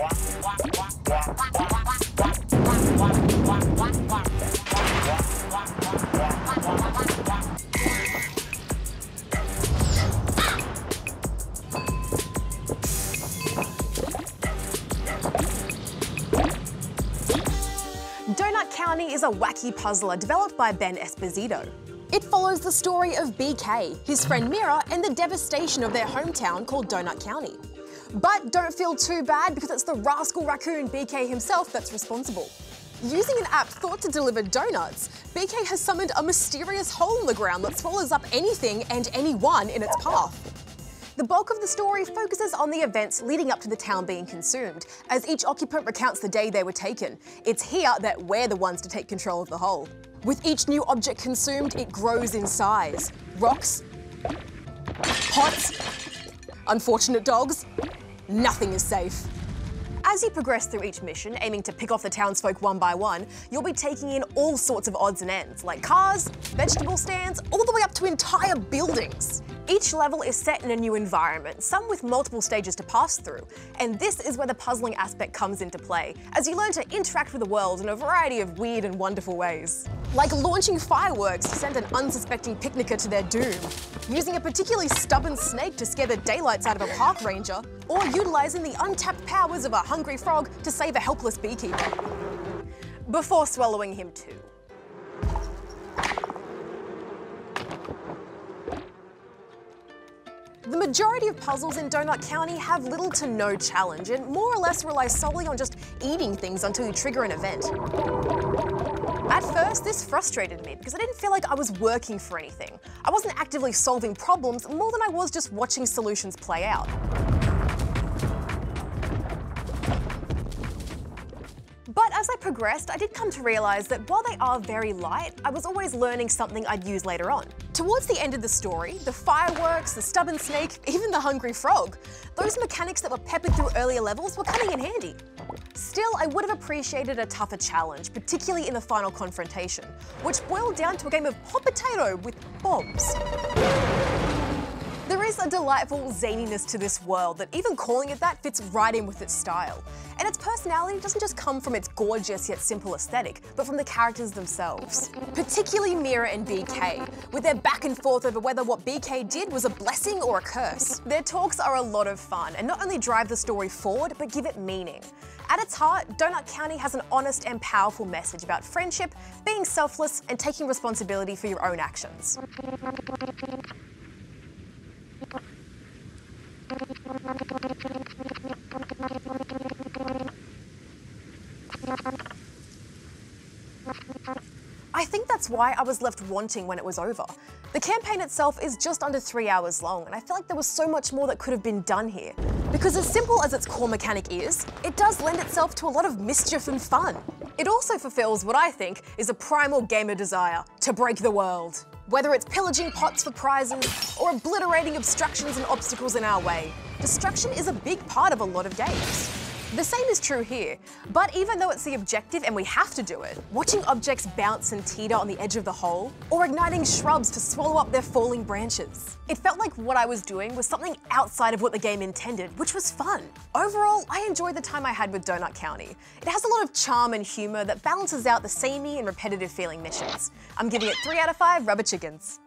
Donut County is a wacky puzzler developed by Ben Esposito. It follows the story of BK, his friend Mira, and the devastation of their hometown called Donut County. But don't feel too bad because it's the rascal raccoon BK himself that's responsible. Using an app thought to deliver donuts, BK has summoned a mysterious hole in the ground that swallows up anything and anyone in its path. The bulk of the story focuses on the events leading up to the town being consumed, as each occupant recounts the day they were taken. It's here that we're the ones to take control of the whole. With each new object consumed, it grows in size. Rocks, pots, unfortunate dogs, nothing is safe. As you progress through each mission, aiming to pick off the townsfolk one by one, you'll be taking in all sorts of odds and ends, like cars, vegetable stands, all the way up to entire buildings. Each level is set in a new environment, some with multiple stages to pass through, and this is where the puzzling aspect comes into play, as you learn to interact with the world in a variety of weird and wonderful ways. Like launching fireworks to send an unsuspecting picnicker to their doom, using a particularly stubborn snake to scare the daylights out of a park ranger, or utilising the untapped powers of a hungry frog to save a helpless beekeeper. Before swallowing him too. The majority of puzzles in Donut County have little to no challenge and more or less rely solely on just eating things until you trigger an event. At first, this frustrated me because I didn't feel like I was working for anything. I wasn't actively solving problems more than I was just watching solutions play out. But as I progressed, I did come to realise that while they are very light, I was always learning something I'd use later on. Towards the end of the story, the fireworks, the stubborn snake, even the hungry frog, those mechanics that were peppered through earlier levels were coming in handy. Still, I would have appreciated a tougher challenge, particularly in the final confrontation, which boiled down to a game of hot potato with bombs. There is a delightful zaniness to this world that even calling it that fits right in with its style. And its personality doesn't just come from its gorgeous yet simple aesthetic, but from the characters themselves. Particularly Mira and BK, with their back and forth over whether what BK did was a blessing or a curse. Their talks are a lot of fun and not only drive the story forward, but give it meaning. At its heart, Donut County has an honest and powerful message about friendship, being selfless, and taking responsibility for your own actions. I think that's why I was left wanting when it was over. The campaign itself is just under 3 hours long, and I feel like there was so much more that could have been done here. Because as simple as its core mechanic is, it does lend itself to a lot of mischief and fun. It also fulfills what I think is a primal gamer desire, to break the world. Whether it's pillaging pots for prizes or obliterating obstructions and obstacles in our way, destruction is a big part of a lot of games. The same is true here, but even though it's the objective and we have to do it, watching objects bounce and teeter on the edge of the hole, or igniting shrubs to swallow up their falling branches, it felt like what I was doing was something outside of what the game intended, which was fun. Overall, I enjoyed the time I had with Donut County. It has a lot of charm and humour that balances out the samey and repetitive feeling missions. I'm giving it 3 out of 5 rubber chickens.